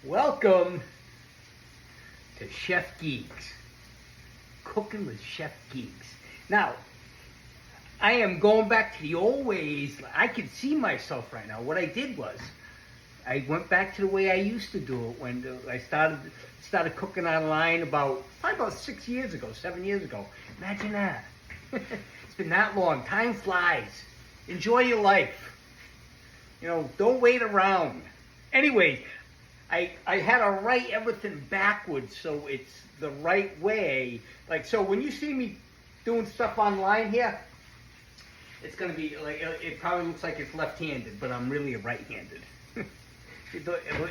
Welcome to Chef Geeks, Cooking with Chef Geeks. Now, I am going back to the old ways. I can see myself right now. What I did was, I went back to the way I used to do it when I started cooking online probably about 6 years ago, 7 years ago. Imagine that. It's been that long. Time flies. Enjoy your life. You know, don't wait around. Anyway, I had to write everything backwards so it's the right way. Like, so when you see me doing stuff online here, it's going to be like, it probably looks like it's left-handed, but I'm really right-handed.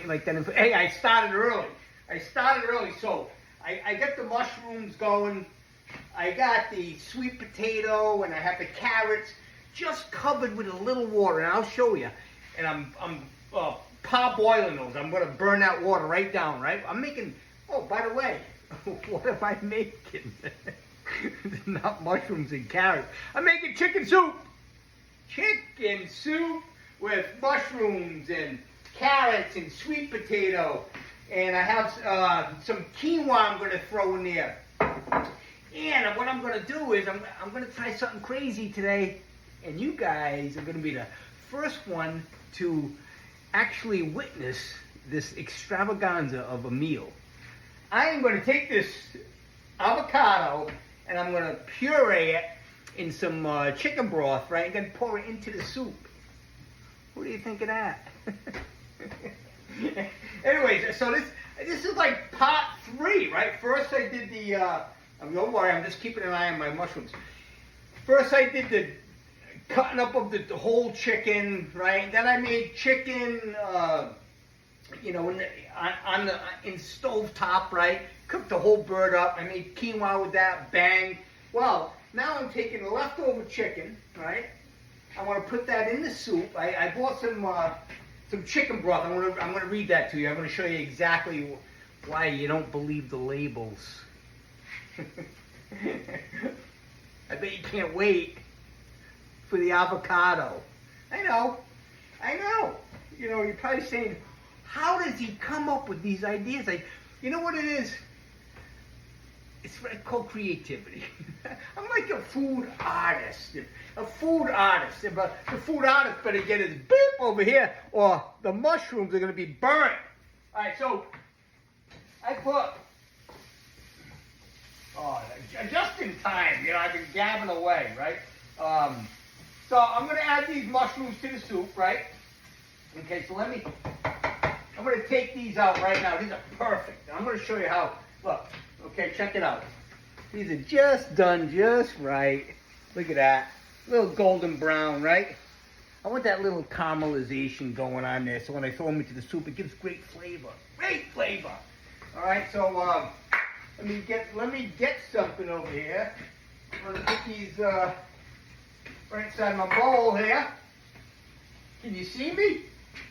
Like that. Hey, I started early. So I got the mushrooms going. I got the sweet potato, and I have the carrots just covered with a little water, and I'll show you. And I'm parboiling those. I'm going to burn that water right down, right? I'm making, oh, by the way, what am I making? Not mushrooms and carrots. I'm making chicken soup. Chicken soup with mushrooms and carrots and sweet potato. And I have some quinoa I'm going to throw in there. And what I'm going to do is I'm going to try something crazy today. And you guys are going to be the first one to actually witness this extravaganza of a meal. I am going to take this avocado and I'm going to puree it in some chicken broth, right? And then pour it into the soup. What do you think of that? Anyways, so this is like part 3, right? First I did don't worry, I'm just keeping an eye on my mushrooms. First I did the cutting up of the whole chicken, right? Then I made chicken, in stove top, right? Cooked the whole bird up. I made quinoa with that, bang. Well, now I'm taking the leftover chicken, right? I want to put that in the soup. I bought some chicken broth. I'm gonna read that to you. I'm gonna show you exactly why you don't believe the labels. I bet you can't wait for the avocado. I know. You know, you're probably saying, how does he come up with these ideas? Like, you know what it is? It's called creativity. I'm like a food artist. But the food artist better get his beep over here or the mushrooms are going to be burnt. All right, so I put, just in time, you know, I've been gabbing away, right? So I'm going to add these mushrooms to the soup, right? Okay, so I'm going to take these out right now. These are perfect. I'm going to show you how. Look, okay, check it out. These are just done just right. Look at that. A little golden brown, right? I want that little caramelization going on there, so when I throw them into the soup, it gives great flavor. Great flavor. All right, so let me get something over here. I'm going to put these right inside my bowl here. Can you see me?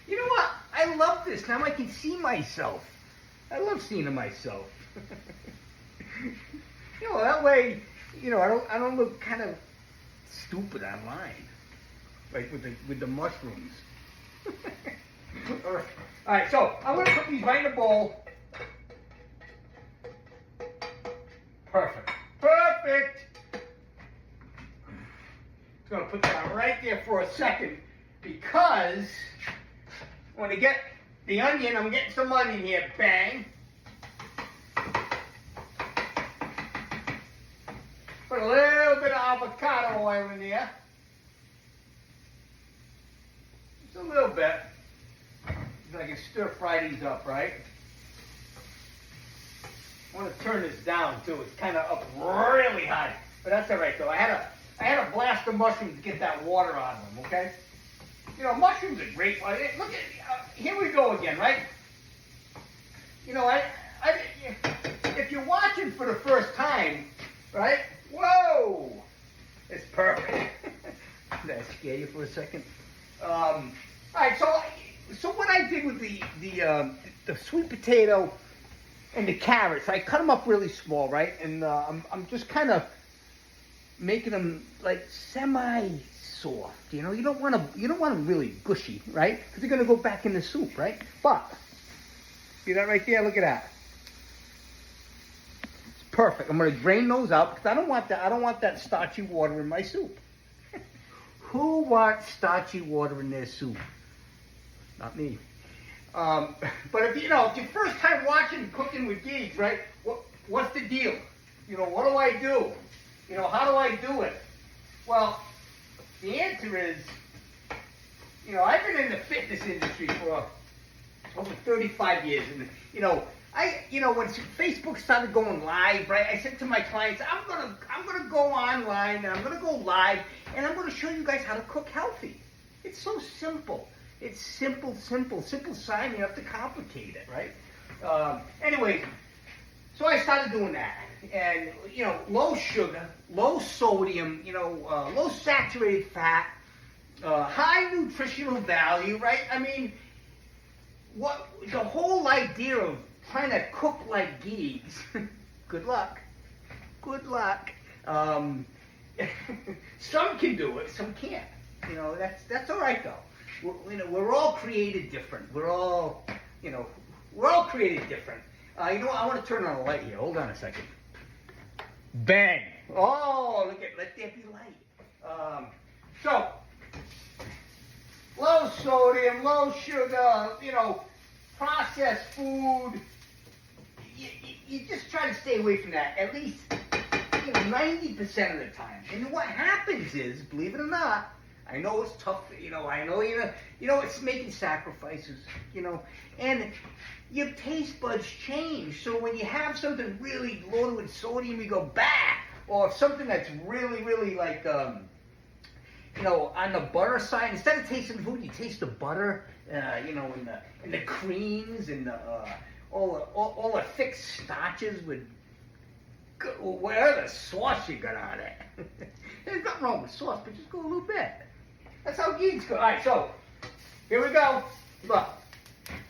You know what? I love this. Now I can see myself. I love seeing myself. You know, that way, you know, I don't look kind of stupid online, like with the mushrooms. All right. So I'm gonna put these right in a bowl. Perfect. Just gonna put that right there for a second because when I get the onion, I'm getting some onion here. Bang. Put a little bit of avocado oil in there. Just a little bit. So I can stir fry these up, right? I want to turn this down too. It's kind of up really high. But that's all right though. I had a blast of mushrooms to get that water out of them, okay? You know, mushrooms are great. Look at, here we go again, right? You know, if you're watching for the first time, right? Whoa! It's perfect. Did I scare you for a second? All right, so what I did with the sweet potato and the carrots, I cut them up really small, right? And I'm just kind of making them like semi-soft. You know, you don't want them really gushy, right? Because they're gonna go back in the soup, right? But See that right there? Look at that. It's perfect. I'm gonna drain those out because I don't want that starchy water in my soup. Who wants starchy water in their soup? Not me. But if you know, if your first time watching Cooking with Geeks, right? What's the deal? You know, what do I do? You know, how do I do it? Well, the answer is, you know, I've been in the fitness industry for over 35 years, and you know, when Facebook started going live, right? I said to my clients, I'm gonna go online and I'm gonna go live and I'm gonna show you guys how to cook healthy. It's so simple. It's simple sign. You have to complicate it, right? Anyways, so I started doing that, and you know, low sugar, low sodium, you know, low saturated fat, high nutritional value, right? I mean, what the whole idea of trying to cook like geeks, good luck. Some can do it, some can't. You know, that's all right though. We're all created different. We're all created different. You know what? I want to turn on a light here. Hold on a second. Bang! Oh, let there be light. So, low sodium, low sugar, you know, processed food. You just try to stay away from that at least, you know, 90% of the time. And what happens is, believe it or not, I know it's tough, you know, it's making sacrifices, you know, and your taste buds change. So when you have something really loaded with sodium, you go bah, or something that's really like, you know, on the butter side, instead of tasting food, you taste the butter, you know, and the creams and all the thick starches with whatever sauce you got on it. There's nothing wrong with sauce, but just go a little bit. That's how geeks go. All right, so here we go. Look,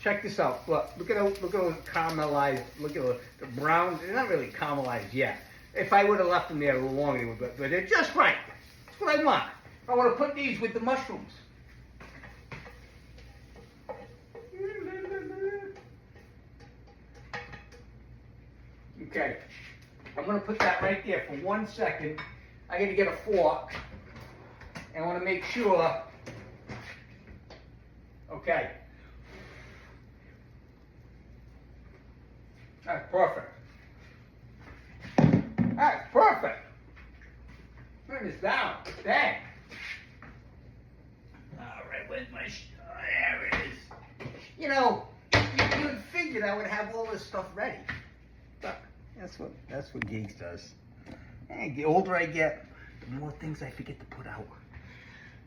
check this out. Look at those caramelized. Look at the brown. They're not really caramelized yet. If I would have left them there a little longer, they would. But they're just right. That's what I want. I want to put these with the mushrooms. Okay, I'm going to put that right there for 1 second. I got to get a fork. And I want to make sure, okay. That's perfect. That's perfect. Turn this down. Dang. All right, where's my, there it is. You know, you would figure I would have all this stuff ready. But that's what Geeks does. And the older I get, the more things I forget to put out.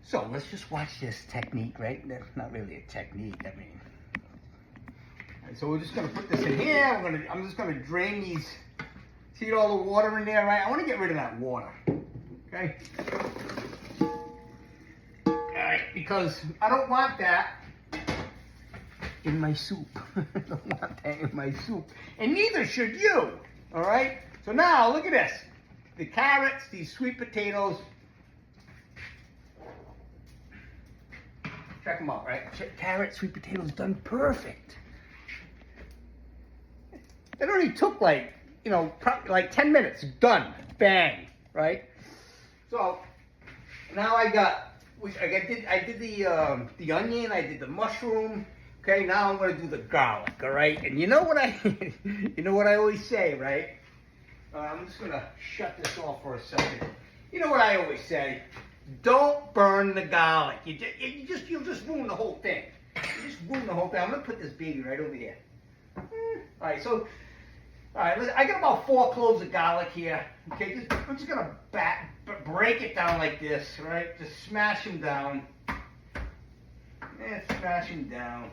So let's just watch this technique, right? That's not really a technique. I mean, and so we're just gonna put this in here. I'm just gonna drain these. See all the water in there, right? I want to get rid of that water. Okay. All right, because I don't want that in my soup. I don't want that in my soup, and neither should you. All right. So now look at this: the carrots, these sweet potatoes. Check them out, right? Carrot, sweet potatoes, done perfect. It only took like, you know, probably like 10 minutes. Done. Bang. Right? So now I did the onion, I did the mushroom. Okay, now I'm gonna do the garlic. All right, and you know what I always say, right? I'm just gonna shut this off for a second. You know what I always say? Don't burn the garlic. You'll just ruin the whole thing. You just ruin the whole thing. I'm gonna put this baby right over here. All right, so, all right, I got about 4 cloves of garlic here. Okay, I'm just gonna break it down like this, right? Just smash them down. Smash them down.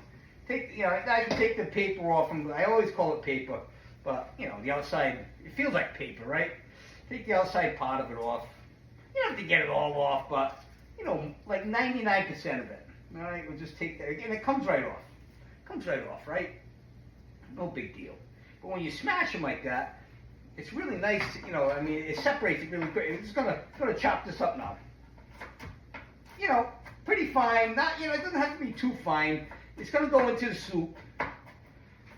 I can take the paper off. I always call it paper, but you know, the outside, it feels like paper, right? Take the outside part of it off. You don't have to get it all off, but, you know, like 99% of it. All right, we'll just take that. Again, it comes right off. Comes right off, right? No big deal. But when you smash them like that, it's really nice, you know, I mean, it separates it really quick. I'm just gonna chop this up now. You know, pretty fine. Not, you know, it doesn't have to be too fine. It's gonna go into the soup.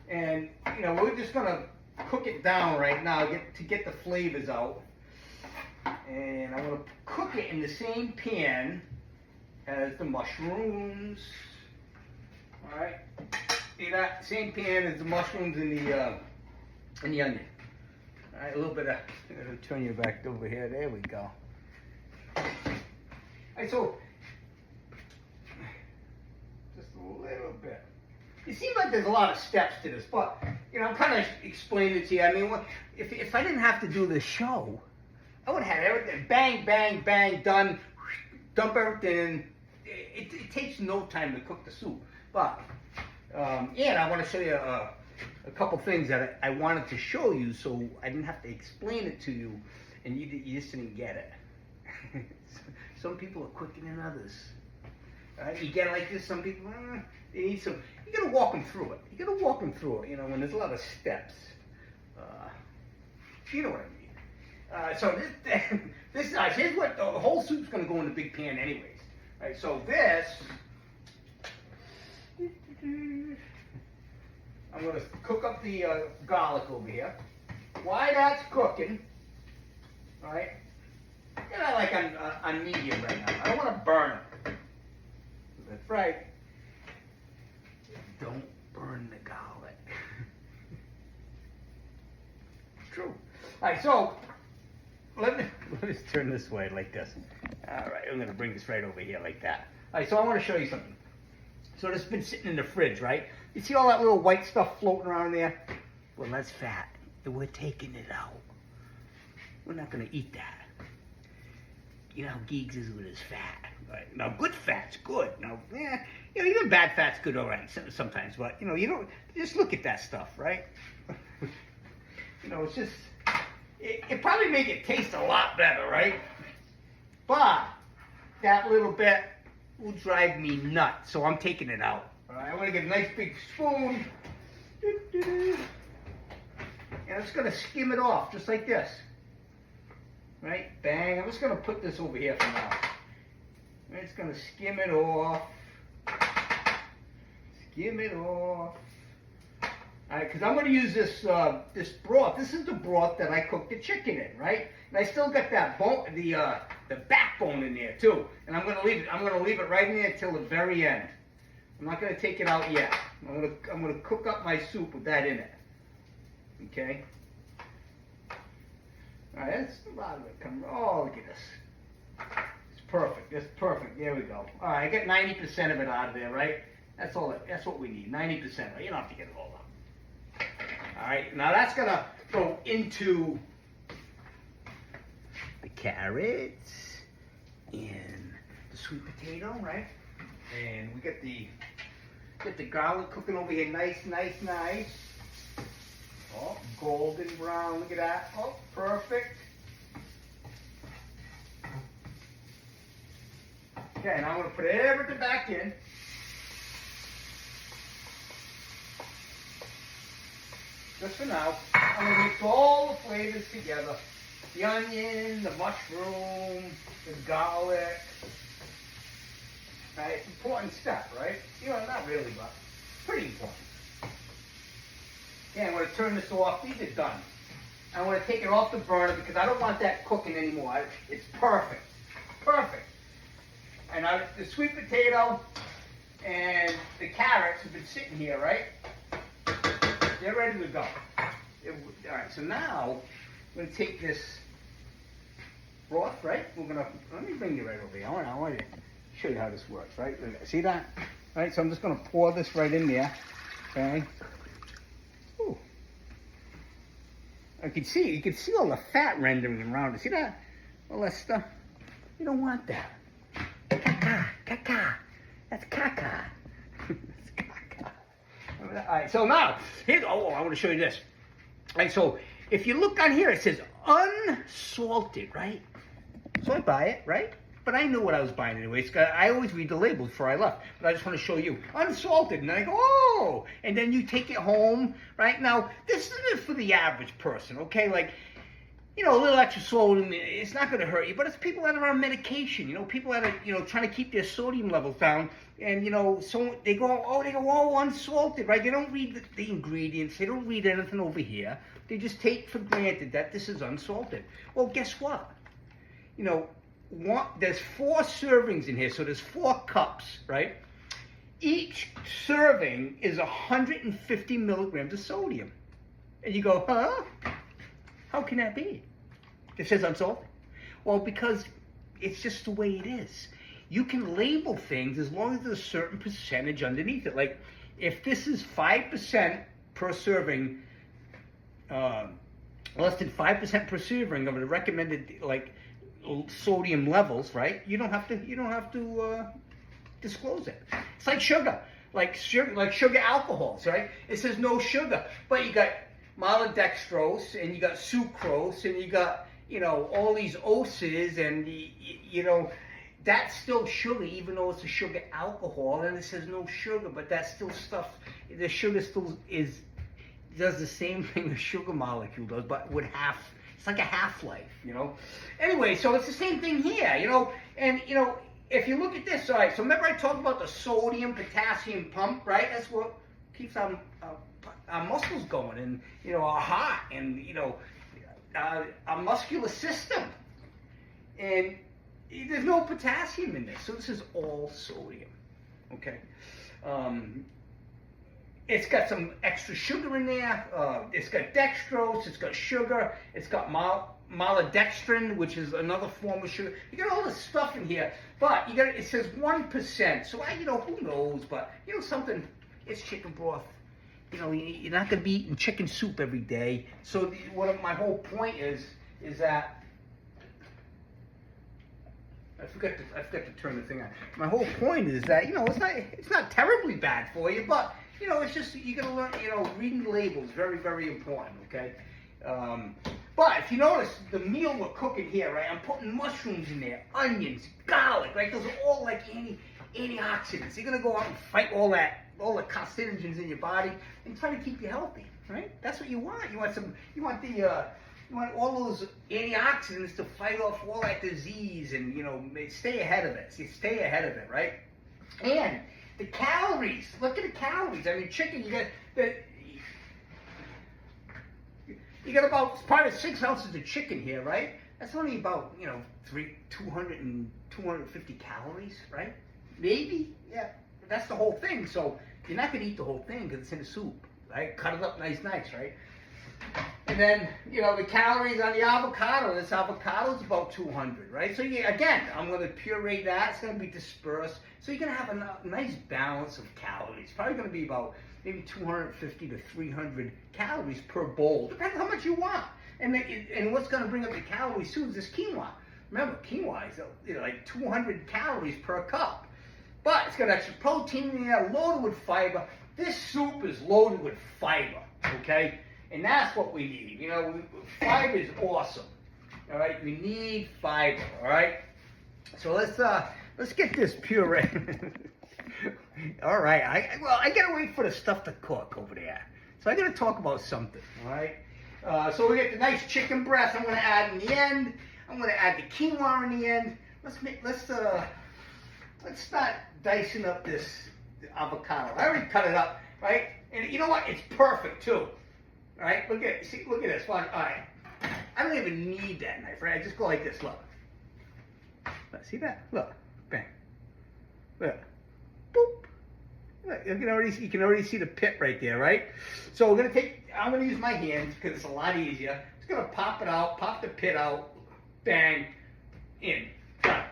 And, you know, we're just gonna cook it down right now to get the flavors out. And I'm gonna cook it in the same pan as the mushrooms. All right, see that? Same pan as the mushrooms and the onion. All right, a little bit of. I'm gonna turn you back over here. There we go. All right, so just a little bit. It seems like there's a lot of steps to this, but you know, I'm kind of explaining it to you. I mean, if I didn't have to do this show, I would have had everything bang, bang, bang, done. Dump everything in. It takes no time to cook the soup, but and I want to show you a couple things that I wanted to show you, so I didn't have to explain it to you, and you just didn't get it. Some people are quicker than others. You get it like this. Some people they need some. You gotta walk them through it. You gotta walk them through it. You know, when there's a lot of steps. You know what I mean. So this here's what the whole soup's gonna go in the big pan anyways. All right. So this, I'm gonna cook up the garlic over here. While that's cooking, all right. And I like on medium right now. I don't want to burn it. That's right. Don't burn the garlic. True. All right, so let me turn this way like this. All right, I'm going to bring this right over here like that. All right, so I want to show you something. So this has been sitting in the fridge, right? You see all that little white stuff floating around there? Well, that's fat, and we're taking it out. We're not going to eat that. You know how Geeks is with his fat. Right? Now, good fat's good. Now, you know, even bad fat's good, all right, sometimes. But, you know, you don't, just look at that stuff, right? You know, it's just, it probably make it taste a lot better, right? But that little bit will drive me nuts, so I'm taking it out. All right, I want to get a nice big spoon. And I'm just going to skim it off, just like this. Right, bang. I'm just going to put this over here for now. I'm just going to skim it off. Skim it off. All right, because I'm going to use this this broth. This is the broth that I cooked the chicken in, right? And I still got that bone, the backbone in there too. And I'm going to leave it. I'm going to leave it right in there till the very end. I'm not going to take it out yet. I'm going to cook up my soup with that in it. Okay. All right, that's a lot of it coming. Oh, look at this. It's perfect. It's perfect. There we go. All right, I got 90% of it out of there, right? That's all. That's what we need. 90%. Right? You don't have to get it all out. All right. Now that's gonna go into the carrots and the sweet potato, right? And we get the garlic cooking over here, nice. Oh, golden brown, look at that. Oh, perfect. Okay, now I'm going to put everything back in. Just for now. I'm going to mix all the flavors together. The onion, the mushroom, the garlic. Right, it's an important step, right? You know, not really, but pretty important. Yeah, I'm going to turn this off. These are done. I want to take it off the burner because I don't want that cooking anymore. It's perfect. Perfect. And the sweet potato and the carrots have been sitting here, right? They're ready to go. All right, so now I'm going to take this broth, right? Let me bring you right over here. I want to show you how this works, right? See that? All right, so I'm just going to pour this right in there. Okay. Ooh. You can see all the fat rendering around it. See that? All that stuff. You don't want that. Caca. That's caca. That's caca. All right, so now, I want to show you this. All right, so if you look on here, it says unsalted, right? So I buy it, right? But I knew what I was buying anyways. I always read the label before I left. But I just want to show you. Unsalted. And I go, oh! And then you take it home, right? Now, this isn't for the average person, okay? Like, you know, a little extra sodium, it's not going to hurt you, but it's people that are on medication, you know, people that are, you know, trying to keep their sodium levels down, and, you know, so they go all unsalted, right? They don't read the ingredients, they don't read anything over here, they just take for granted that this is unsalted. Well, guess what? You know, there's 4 servings in here, so there's 4 cups, right? Each serving is 150 milligrams of sodium. And you go, huh? How can that be? It says unsalted. Well, because it's just the way it is. You can label things as long as there's a certain percentage underneath it. Like, if this is 5% per serving, less than 5% per serving of the recommended, like, sodium levels, right? You don't have to disclose it. It's like sugar, like sugar alcohols, right? It says no sugar, but you got maltodextrose, and you got sucrose, and you got, you know, all these oses, and you know, that's still sugar, even though it's a sugar alcohol, and it says no sugar, but that's still stuff. The sugar still does the same thing a sugar molecule does, but with it's like a half-life, you know. Anyway, so it's the same thing here, you know, and you know, if you look at this, all right, so remember I talked about the sodium potassium pump, right? That's what keeps our muscles going, and, you know, our heart, and, you know, our muscular system. And there's no potassium in this, so this is all sodium, okay? It's got some extra sugar in there. It's got dextrose, it's got sugar, it's got maltodextrin, which is another form of sugar. You got all this stuff in here, but it says 1%. So you know, who knows? But you know something, it's chicken broth. You know, you're not going to be eating chicken soup every day. So my whole point is that I forgot to turn the thing on. My whole point is that, you know, it's not terribly bad for you, but you know, it's just, you gotta learn, you know, reading labels, very, very important, okay? But if you notice, the meal we're cooking here, right, I'm putting mushrooms in there, onions, garlic, right? Those are all like antioxidants. You're gonna go out and fight all the carcinogens in your body and try to keep you healthy, right? That's what you want. You want all those antioxidants to fight off all that disease, and, you know, stay ahead of it. So you stay ahead of it, right? And the calories. Look at the calories. I mean, chicken, you got about probably 6 ounces of chicken here, right? That's only about, you know, 250 calories, right? Maybe, yeah. That's the whole thing. So you're not gonna eat the whole thing because it's in a soup, right? Cut it up nice, right? And then, you know, the calories on the avocado. This avocado is about 200, right? So again, I'm going to puree that. It's going to be dispersed. So you're going to have a nice balance of calories. Probably going to be about maybe 250 to 300 calories per bowl, depending on how much you want. And what's going to bring up the calories too is this quinoa. Remember, quinoa is, you know, like 200 calories per cup. But it's got extra protein in there, loaded with fiber. This soup is loaded with fiber, okay? And that's what we need. You know, fiber is awesome. All right, we need fiber. All right. So let's get this puree. All right. I gotta wait for the stuff to cook over there. So I gotta talk about something. All right. So we get the nice chicken breast. I'm gonna add in the end. I'm gonna add the quinoa in the end. Let's start dicing up this avocado. I already cut it up, right? And you know what? It's perfect too. All right, look at this. Watch. All right, I don't even need that knife, right? I just go like this. Look. See that? Look, bang. Look, boop. Look, you can already see the pit right there, right? So I'm gonna use my hands because it's a lot easier. Just gonna pop it out, pop the pit out, bang, in. Done.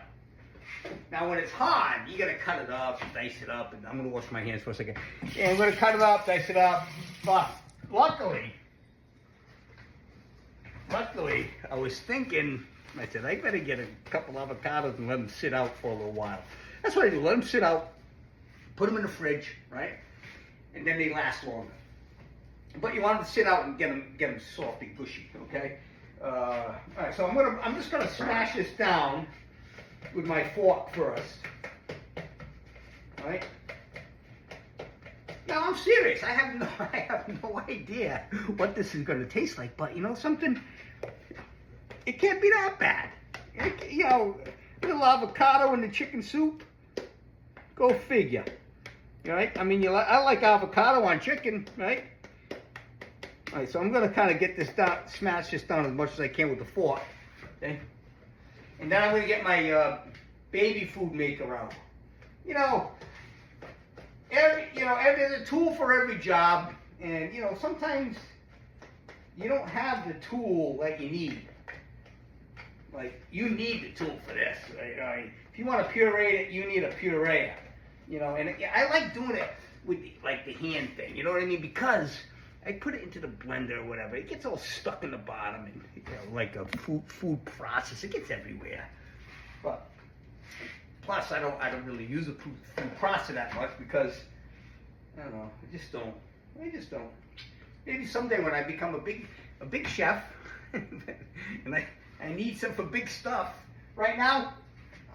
Now when it's hard, you gotta cut it up, dice it up, and I'm gonna wash my hands for a second. And I'm gonna cut it up, dice it up, but. Luckily, I was thinking, I said, I better get a couple avocados and let them sit out for a little while. That's what I do. Let them sit out, put them in the fridge, right? And then they last longer. But you want them to sit out and get them soft and gushy, okay? All right, so I'm just gonna smash this down with my fork first. All right? No, I'm serious. I have no idea what this is going to taste like. But you know something? it can't be that bad. You know, a little avocado in the chicken soup. Go figure. Right? I mean, I like avocado on chicken, right? All right, so I'm gonna kind of get this down, smash this down as much as I can with the fork. Okay. And then I'm gonna get my baby food maker out. You know, there's a tool for every job, and you know sometimes you don't have the tool that you need. Like you need the tool for this. Right? If you want to puree it, you need a pureer. You know, and I like doing it with like the hand thing. You know what I mean? Because I put it into the blender or whatever. It gets all stuck in the bottom, and you know, like a food process, it gets everywhere. But plus, I don't really use a food processor that much because I don't know. I just don't. Maybe someday when I become a big chef, and I need some for big stuff. Right now,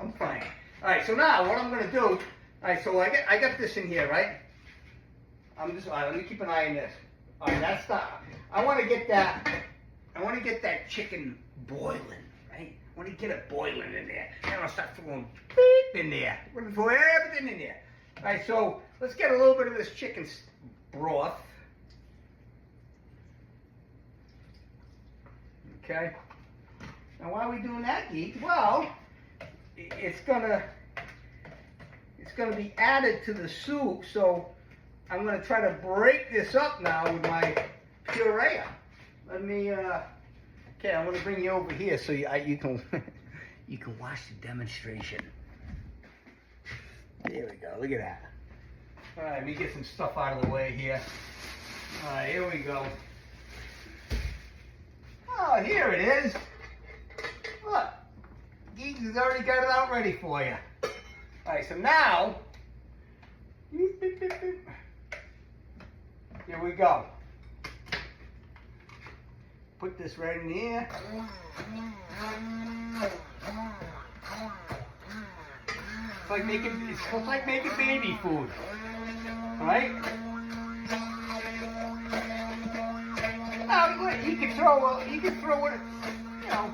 I'm fine. All right. So now what I'm gonna do. All right. So I got this in here, right? All right, let me keep an eye on this. All right, that's I want to get that chicken boiling, right? I want to get it boiling in there. Then I'll start throwing beep in there. We're going to throw everything in there. All right, so let's get a little bit of this chicken broth. Okay. Now, why are we doing that, Geek? Well, it's gonna be added to the soup, so I'm going to try to break this up now with my puree. Let me, okay, I'm going to bring you over here so you can you can watch the demonstration. There we go, look at that. All right, let me get some stuff out of the way here. All right, here we go. Oh, here it is. Look, Geeks has already got it out ready for you. All right, so now, here we go. Put this right in here. It's like making baby food. Right? Now, you can throw it, you know,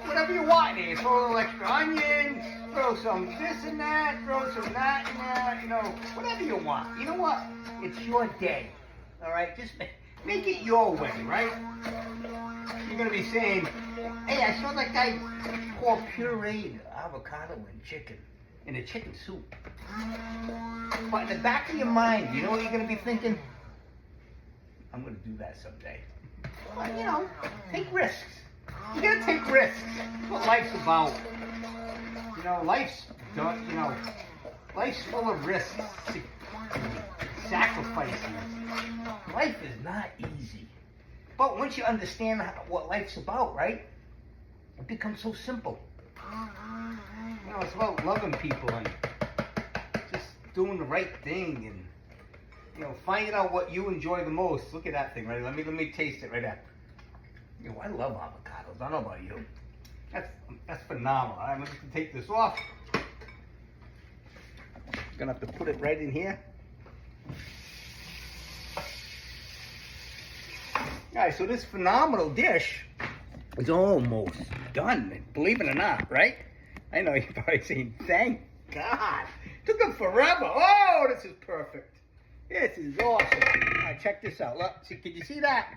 whatever you want in there. Throw a little extra onion, throw some this and that, throw some that and that, you know, whatever you want. You know what? It's your day. All right, just make it your way, right? You're gonna be saying, "Hey, I saw that guy pour pureed avocado and chicken in a chicken soup." But in the back of your mind, you know what you're gonna be thinking? I'm gonna do that someday. But you know, take risks. You gotta take risks. That's what life's about. You know, life's full of risks, sacrifices. Life is not easy. But once you understand what life's about, right? It becomes so simple. You know, it's about loving people and just doing the right thing and, you know, finding out what you enjoy the most. Look at that thing, right? Let me taste it right there. You know, I love avocados. I don't know about you. That's phenomenal. I'm just gonna take this off. I'm gonna have to put it right in here. Alright, so this phenomenal dish is almost done, believe it or not, right? I know you're probably saying, thank God. Took them forever. Oh, this is perfect. This is awesome. Alright, check this out. Look, see, can you see that?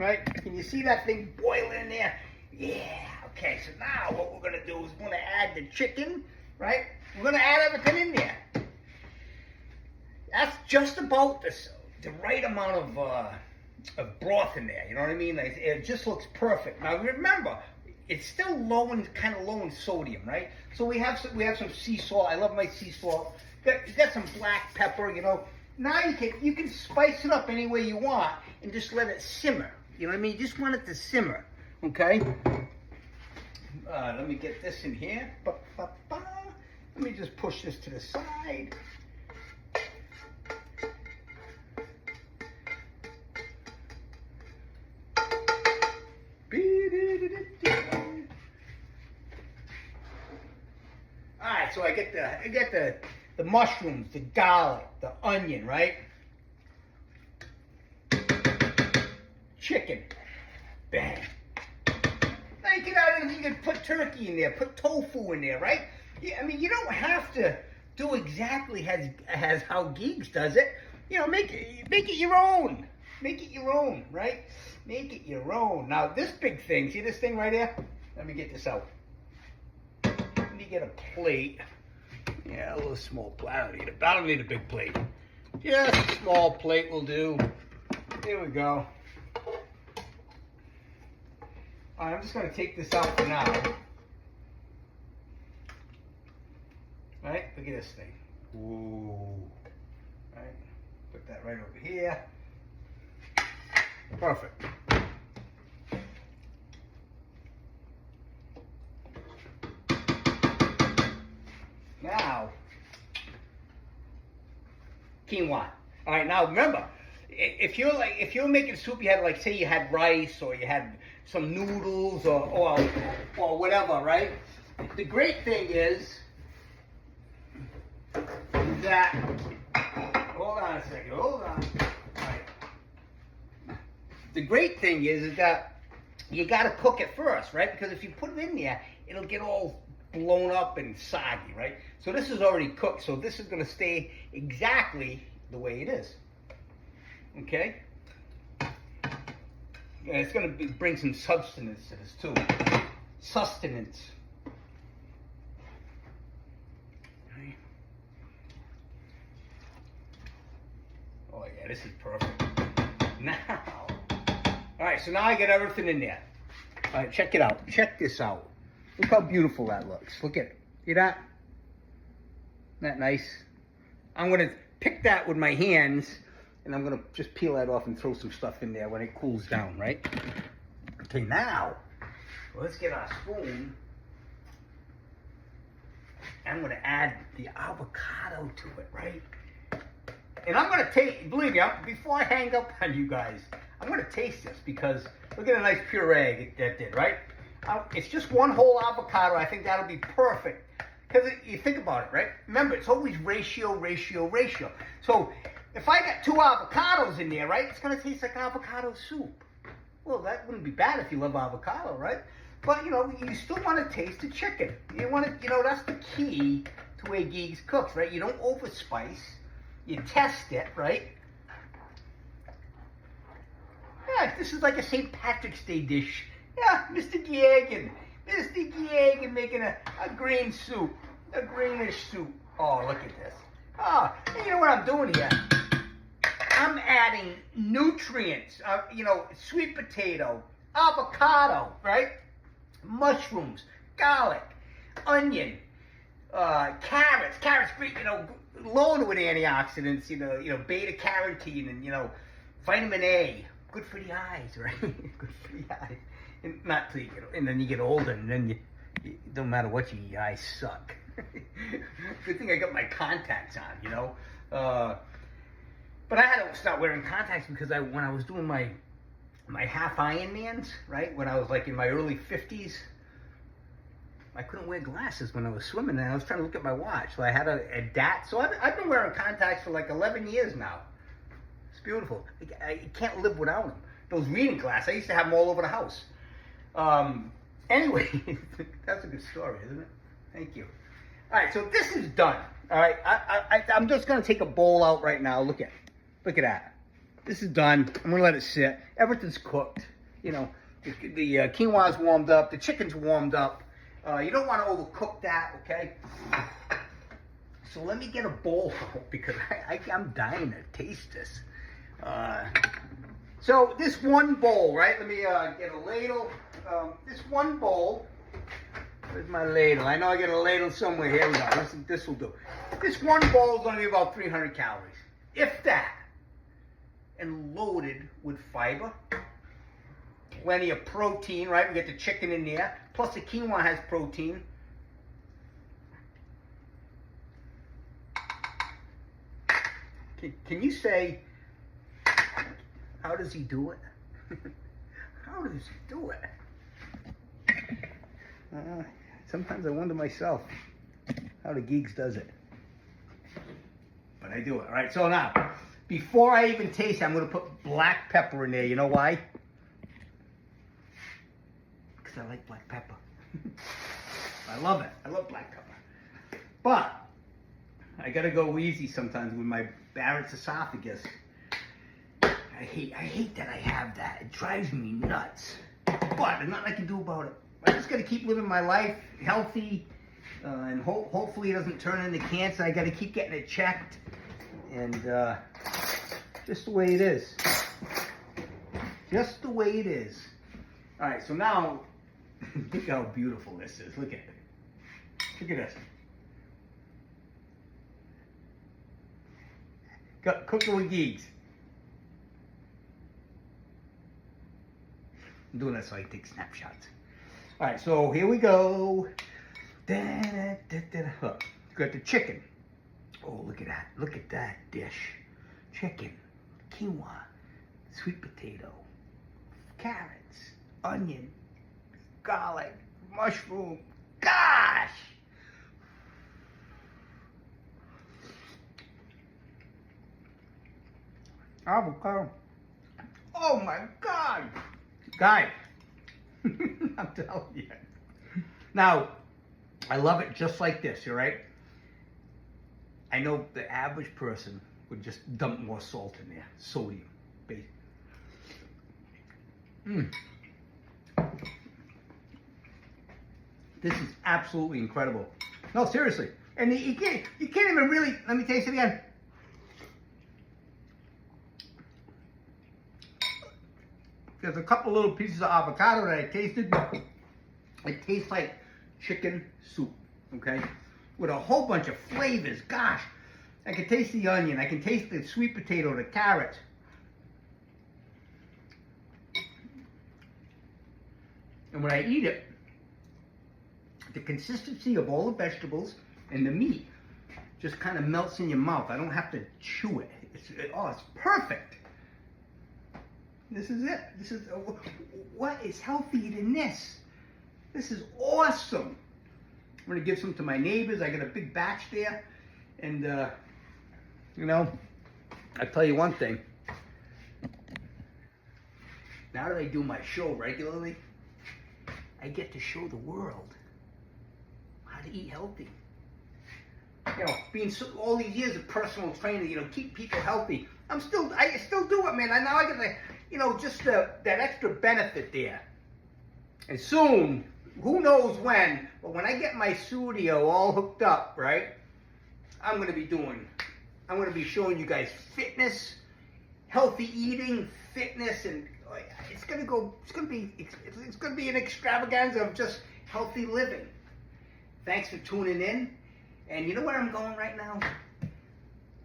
Right? Can you see that thing boiling in there? Yeah. Okay, so now what we're going to do is we're going to add the chicken, right? We're going to add everything in there. That's just about the right amount of broth in there. You know what I mean? It just looks perfect. Now remember, it's still kind of low in sodium, right? So we have some sea salt. I love my sea salt. You got some black pepper. You know. Now you can spice it up any way you want and just let it simmer. You know what I mean? You just want it to simmer. Okay. Let me get this in here. Let me just push this to the side. Alright, so I get the mushrooms, the garlic, the onion, right? Chicken. Bang. you can add, you can put turkey in there, put tofu in there, right? Yeah, I mean, you don't have to do exactly as how Geeks does it. You know, make it your own. Make it your own, right? Make it your own. Now, this big thing, see this thing right here? Let me get this out. Let me get a plate. Yeah, a little small plate. I don't need a big plate. Just a small plate will do. There we go. All right, I'm just going to take this out for now. All right, look at this thing. Ooh. All right, put that right over here. Perfect. Now, quinoa. All right, now remember, if you're making soup, you had like, say you had rice or you had some noodles or whatever, right? The great thing is that, hold on a second, hold on. All right. The great thing is that you got to cook it first, right? Because if you put it in there, it'll get all blown up and soggy, right? So this is already cooked, so this is going to stay exactly the way it is. Okay? Yeah, it's going to bring some substance to this too. Sustenance. Okay. Oh yeah, this is perfect. Now, all right, so now I get everything in there. All right, check it out. Check this out. Look how beautiful that looks. Look at it. See that? Isn't that nice? I'm going to pick that with my hands, and I'm going to just peel that off and throw some stuff in there when it cools down, right? Okay, now, let's get our spoon. I'm going to add the avocado to it, right? And I'm going to taste, believe me, before I hang up on you guys, I'm going to taste this because look at the nice puree that did, right? It's just one whole avocado. I think that'll be perfect. Because you think about it, right? Remember, it's always ratio. So if I got 2 avocados in there, right, it's going to taste like avocado soup. Well, that wouldn't be bad if you love avocado, right? But, you know, you still want to taste the chicken. You want to, you know, that's the key to way Geeks cooks, right? You don't overspice. You test it, right? Yeah, this is like a St. Patrick's Day dish. Yeah, Mr. Gagan making a green soup, a greenish soup. Oh, look at this. Oh, you know what I'm doing here? I'm adding nutrients, you know, sweet potato, avocado, right? Mushrooms, garlic, onion, carrots, you know, loaded with antioxidants, you know, beta carotene and, you know, vitamin A. Good for the eyes, right? Good for the eyes. And not till you get, and then you get older, and then you don't matter what you eat, your eyes suck. Good thing I got my contacts on, you know. But I had to start wearing contacts because when I was doing my half Ironmans, right, when I was like in my early 50s, I couldn't wear glasses when I was swimming, and I was trying to look at my watch, so I had to adapt. So I've been wearing contacts for like 11 years now. It's beautiful. I can't live without them. Those reading glasses, I used to have them all over the house. Anyway, that's a good story, isn't it? Thank you. All right, so this is done. All right, I'm just going to take a bowl out right now. Look at that. This is done. I'm going to let it sit. Everything's cooked. You know, the quinoa's warmed up. The chicken's warmed up. You don't want to overcook that, okay? So let me get a bowl because I'm dying to taste this. So this one bowl, right? Let me get a ladle. This one bowl. Where's my ladle? I know I got a ladle somewhere. Here we go. This will do. This one bowl is going to be about 300 calories, if that. And loaded with fiber. Plenty of protein, right? We get the chicken in there. Plus the quinoa has protein. Can you say, how does he do it? How does he do it? Sometimes I wonder myself how the Geeks does it. But I do it. All right, so now, before I even taste it, I'm going to put black pepper in there. You know why? Because because I like black pepper. I love it. I love black pepper. But I gotta go easy sometimes with my Barrett's esophagus. I hate that I have that. It drives me nuts. But there's nothing I can do about it. I just gotta keep living my life healthy, and hopefully it doesn't turn into cancer. I gotta keep getting it checked, and just the way it is. Just the way it is. All right, so now, look how beautiful this is. Look at it. Look at this. Cooking with Geeks. I'm doing that so I can take snapshots. All right, so here we go. Look, got the chicken. Oh, look at that. Look at that dish. Chicken, quinoa, sweet potato, carrots, onion, garlic, mushroom. Gosh! Avocado. Oh my God! Guys, I'm telling you. Now, I love it just like this, all right? I know the average person would just dump more salt in there, sodium. This is absolutely incredible. No, seriously. And you can't even really, let me taste it again. There's a couple little pieces of avocado that I tasted. It tastes like chicken soup, okay? With a whole bunch of flavors. Gosh, I can taste the onion. I can taste the sweet potato, the carrots. And when I eat it, the consistency of all the vegetables and the meat just kind of melts in your mouth. I don't have to chew it. It's perfect. This is it. This is, what is healthier than this? This is awesome. I'm going to give some to my neighbors. I got a big batch there. And, you know, I'll tell you one thing. Now that I do my show regularly, I get to show the world how to eat healthy. You know, being all these years of personal training, you know, keep people healthy. I still do it, man. Now I got the, you know, just that extra benefit there. And soon, who knows when, but when I get my studio all hooked up, right, I'm going to be showing you guys fitness, healthy eating, fitness, and it's going to be an extravaganza of just healthy living. Thanks for tuning in. And you know where I'm going right now?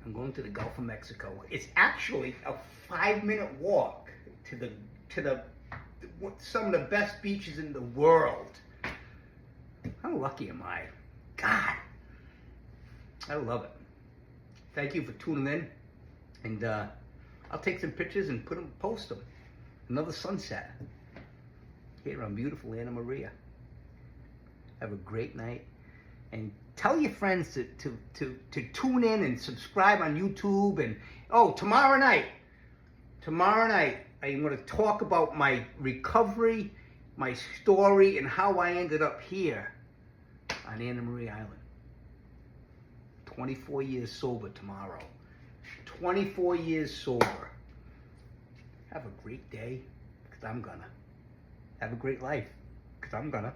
I'm going to the Gulf of Mexico. It's actually a 5-minute walk to some of the best beaches in the world. How lucky am I? God, I love it. Thank you for tuning in, and I'll take some pictures and post them. Another sunset here on beautiful Anna Maria. Have a great night, and tell your friends to tune in and subscribe on YouTube. And tomorrow night I'm going to talk about my recovery, my story, and how I ended up here on Anna Maria Island. 24 years sober tomorrow. 24 years sober. Have a great day, because I'm gonna. Have a great life, because I'm gonna.